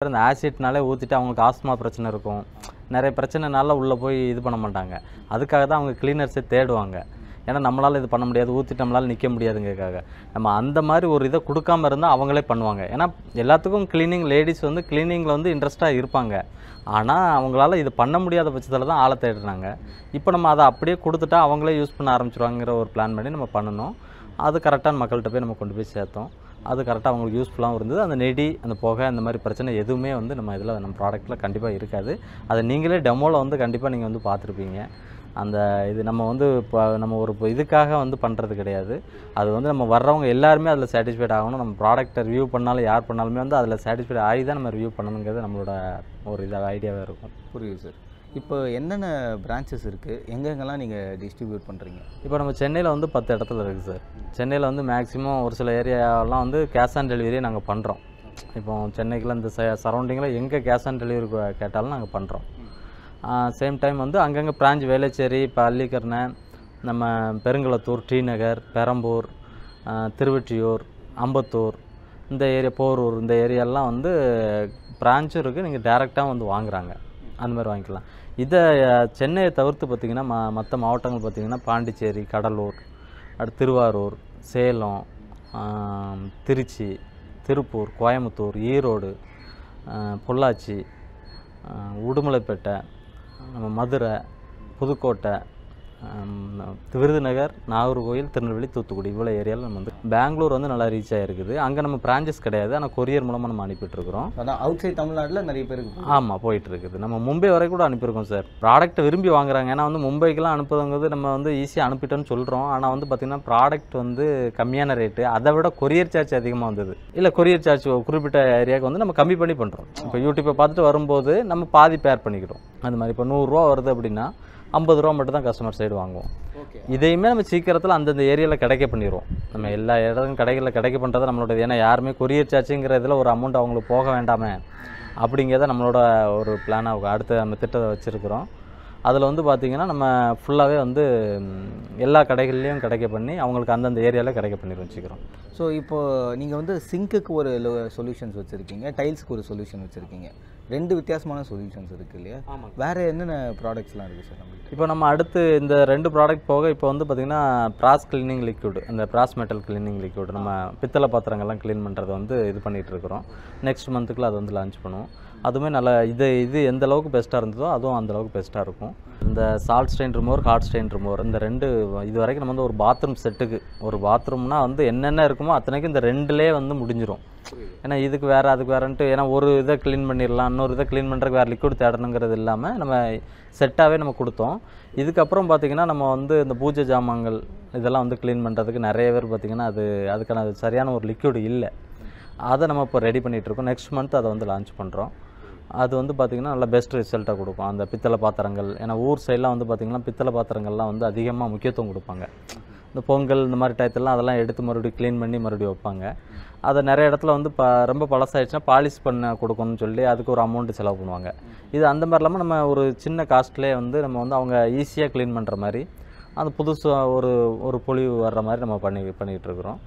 இந்த ஆசிட்னாலே ஊற்றிட்டு அவங்களுக்கு ஆஸ்மா பிரச்சனை இருக்கும். நிறைய பிரச்சனைனால உள்ளே போய் இது பண்ண மாட்டாங்க. அதுக்காக தான் அவங்க கிளீனர்ஸே தேடுவாங்க. ஏன்னா நம்மளால் இது பண்ண முடியாது, ஊற்றிட்டு நம்மளால் நிற்க முடியாதுங்கிறதுக்காக. நம்ம அந்த மாதிரி ஒரு இதை கொடுக்காம இருந்தால் அவங்களே பண்ணுவாங்க. ஏன்னா எல்லாத்துக்கும் கிளீனிங் லேடிஸ் வந்து கிளீனிங்கில் வந்து இன்ட்ரெஸ்ட்டாக இருப்பாங்க. ஆனால் அவங்களால இது பண்ண முடியாத பட்சத்தில் தான் ஆளை தேடுறாங்க. இப்போ நம்ம அதை அப்படியே கொடுத்துட்டா அவங்களே யூஸ் பண்ண ஆரம்பிச்சிருவாங்கிற ஒரு பிளான் பண்ணி நம்ம பண்ணணும். அது கரெக்டான மக்கள்கிட்ட போய் நம்ம கொண்டு போய் சேர்த்தோம். அது கரெக்டாக அவங்களுக்கு யூஸ்ஃபுல்லாகவும் இருந்தது. அந்த நெடி, அந்த புகை, அந்த மாதிரி பிரச்சனை எதுவுமே வந்து நம்ம இதில் நம்ம ப்ராடக்ட்டில் கண்டிப்பாக இருக்காது. அதை நீங்களே டெமோவில் வந்து கண்டிப்பாக நீங்கள் வந்து பார்த்துருப்பீங்க. அந்த இது நம்ம வந்து இப்போ நம்ம ஒரு இதுக்காக வந்து பண்ணுறது கிடையாது. அது வந்து நம்ம வர்றவங்க எல்லாருமே அதில் சாட்டிஸ்ஃபைட் ஆகணும். நம்ம ப்ராடக்ட்டை ரிவ்யூ பண்ணாலும் யார் பண்ணாலுமே வந்து அதில் சாட்டிஸ்ஃபைட் ஆகி தான் நம்ம ரிவ்யூ பண்ணணுங்கிறது நம்மளோட ஒரு இதாக ஐடியாவாக இருக்கும். புரியுது சார். இப்போ என்னென்ன பிரான்ச்சஸ் இருக்குது, எங்கெங்கெல்லாம் நீங்கள் டிஸ்ட்ரிபியூட் பண்ணுறீங்க? இப்போ நம்ம சென்னையில் வந்து 10 இடத்துல இருக்குது சார். சென்னையில் வந்து மேக்ஸிமம் ஒரு சில ஏரியாவெல்லாம் வந்து கேஷ் ஆன் டெலிவரியே நாங்கள் பண்ணுறோம். இப்போ சென்னைக்குள்ள இந்த சரௌண்டிங்கில் எங்கே கேஷ் ஆன் டெலிவரி கேட்டாலும் நாங்கள் பண்ணுறோம். சேம் டைம் வந்து அங்கங்கே பிரான்ச் வேளச்சேரி, பள்ளிக்கரணை, நம்ம பெருங்குளத்தூர், டி நகர், பெரம்பூர், திருவெற்றியூர், அம்பத்தூர், இந்த ஏரியா, போரூர், இந்த ஏரியாலாம் வந்து பிரான்ச்சும் இருக்குது. நீங்கள் டேரெக்டாக வந்து வாங்குகிறாங்க. அந்த மாதிரி வாங்கிக்கலாம். இதை சென்னையை தவிர்த்து பார்த்திங்கன்னா மற்ற மாவட்டங்கள் பார்த்திங்கன்னா பாண்டிச்சேரி, கடலூர், அடுத்து திருவாரூர், சேலம், திருச்சி, திருப்பூர், கோயம்புத்தூர், ஈரோடு, பொள்ளாச்சி, உடுமலைப்பேட்டை, நம்ம மதுரை, புதுக்கோட்டை, விருதுநகர், நாகர்கோவில், திருநெல்வேலி, தூத்துக்குடி, இவ்வளோ ஏரியாவில் நம்ம வந்து பெங்களூர் வந்து நல்லா ரீச் ஆகிருக்குது. அங்கே நம்ம பிரான்ச்சஸ் கிடையாது, ஆனால் கொரியர் மூலமாக நம்ம அனுப்பிட்டுருக்குறோம். அதான் அவுட் சைட் தமிழ்நாட்டில் நிறைய பேருக்கு. ஆமாம், போயிட்டுருக்குது. நம்ம மும்பை வரை கூட அனுப்பியிருக்கோம் சார். ப்ராடக்ட்டை விரும்பி வாங்குறாங்க. ஏன்னா வந்து மும்பைக்கெலாம் அனுப்புறதுங்கிறது நம்ம வந்து ஈஸியாக அனுப்பிட்டோன்னு சொல்கிறோம். ஆனால் வந்து பார்த்திங்கன்னா ப்ராடக்ட் வந்து கம்மியான ரேட்டு, அதை விட கொரியர் சார்ஜ் அதிகமாக வந்தது. இல்லை, கொரியர் சார்ஜ் குறிப்பிட்ட ஏரியாவுக்கு வந்து நம்ம கம்மி பண்ணி பண்ணுறோம். இப்போ யூடியூப்பை பார்த்துட்டு வரும்போது நம்ம பாதி பேர் பண்ணிக்கிறோம். அந்த மாதிரி இப்போ 100 ரூபா வருது அப்படின்னா 50 ரூபா மட்டும் தான் கஸ்டமர் சைடு வாங்குவோம். இதையுமே நம்ம சீக்கிரத்தில் அந்தந்த ஏரியாவில் கிடைக்க பண்ணிடுவோம். நம்ம எல்லா இடத்துக்கும் கடைகளில் கிடைக்க பண்ணுறது நம்மளோட. ஏன்னா யாருமே கொரியர் சார்ஜுங்கிற இதில் ஒரு அமௌண்ட் அவங்களுக்கு போக வேண்டாமே அப்படிங்கிறத நம்மளோட ஒரு பிளானாக அடுத்து நம்ம திட்டத்தை வச்சுருக்கிறோம். அதில் வந்து பார்த்திங்கன்னா நம்ம ஃபுல்லாகவே வந்து எல்லா கடைகள்லேயும் கிடைக்க பண்ணி அவங்களுக்கு அந்தந்த ஏரியாவில் கிடைக்க பண்ணி வச்சுக்கிறோம். ஸோ இப்போது நீங்கள் வந்து சிங்க்குக்கு ஒரு சொல்யூஷன்ஸ் வச்சுருக்கீங்க, டைல்ஸுக்கு ஒரு சொல்யூஷன் வச்சுருக்கீங்க. 2 வித்தியாசமான சொல்யூஷன்ஸ் இருக்குது இல்லையா? ஆமாம். வேறு என்னென்ன ப்ராடக்ட்ஸ்லாம் இருக்குது சார் நம்மளுக்கு? இப்போ நம்ம அடுத்து இந்த 2 ப்ராடக்ட் போக இப்போ வந்து பார்த்திங்கன்னா ப்ராஸ் கிளீனிங் லிக்விட், இந்த ப்ராஸ் மெட்டல் கிளீனிங் லிக்விட் நம்ம பித்தளை பாத்திரங்கள்லாம் க்ளீன் பண்ணுறது வந்து இது பண்ணிகிட்ருக்குறோம். நெக்ஸ்ட் மந்த்துக்குள்ள அது வந்து லான்ச் பண்ணுவோம். அதுவுமே நல்லா இது எந்த அளவுக்கு பெஸ்ட்டாக இருந்ததோ அதுவும் அந்தளவுக்கு பெஸ்ட்டாக இருக்கும். இந்த salt stain remover, hard stain remover, இந்த 2 இது வரைக்கும் நம்ம வந்து ஒரு பாத்ரூம் செட்டுக்கு, ஒரு பாத்ரூம்னா வந்து என்னென்ன இருக்குமோ அத்தனைக்கும் இந்த 2லே வந்து முடிஞ்சிடும். ஏன்னா இதுக்கு வேறு அதுக்கு வேறுன்ட்டு, ஏன்னா ஒரு இதை க்ளீன் பண்ணிடலாம், இன்னொரு இதை க்ளீன் பண்ணுறதுக்கு வேறு லிக்விட் தேடணுங்கிறது இல்லாமல் நம்ம செட்டாகவே நம்ம கொடுத்தோம். இதுக்கப்புறம் பார்த்திங்கன்னா நம்ம வந்து இந்த பூஜை ஜாமான்கள் இதெல்லாம் வந்து க்ளீன் பண்ணுறதுக்கு நிறைய பேர் பார்த்திங்கன்னா அதுக்கான சரியான ஒரு லிக்விட் இல்லை. அதை நம்ம இப்போ ரெடி பண்ணிகிட்ருக்கோம். நெக்ஸ்ட் மந்த் அதை வந்து லான்ச் பண்ணுறோம். அது வந்து பார்த்திங்கன்னா நல்லா பெஸ்ட் ரிசல்ட்டாக கொடுக்கும். அந்த பித்தளை பாத்திரங்கள், ஏன்னா ஊர் சைடெலாம் வந்து பார்த்திங்கன்னா பித்தளை பாத்திரங்கள்லாம் வந்து அதிகமாக முக்கியத்துவம் கொடுப்பாங்க. இந்த பொங்கல் இந்த மாதிரி டயத்துலாம் அதெல்லாம் எடுத்து மறுபடியும் க்ளீன் பண்ணி மறுபடியும் வைப்பாங்க. அதை நிறைய இடத்துல வந்து ரொம்ப பழசாயிடுச்சுன்னா பாலிஷ் பண்ண கொடுக்கணும்னு சொல்லி அதுக்கு ஒரு அமௌண்ட்டு செலவு பண்ணுவாங்க. இது அந்த மாதிரி இல்லாமல் நம்ம ஒரு சின்ன காஸ்ட்லேயே வந்து நம்ம வந்து அவங்க ஈஸியாக க்ளீன் பண்ணுற மாதிரி, அந்த புதுசாக ஒரு பொலிவு வர்ற மாதிரி நம்ம பண்ணிக்கிட்டு இருக்கிறோம்.